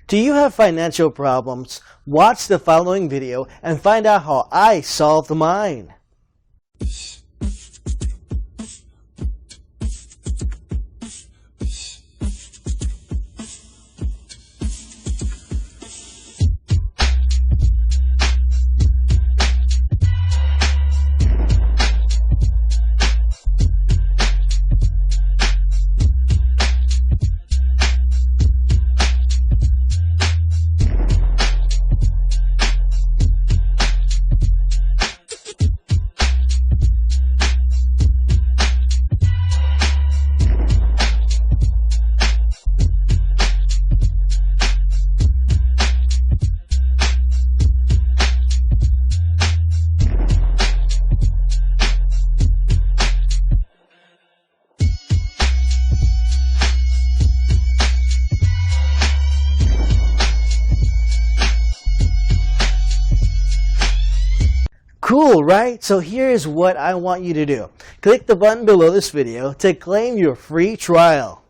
Do you have financial problems? Watch the following video and find out how I solved mine. Cool, right? So here's what I want you to do. Click the button below this video to claim your free trial.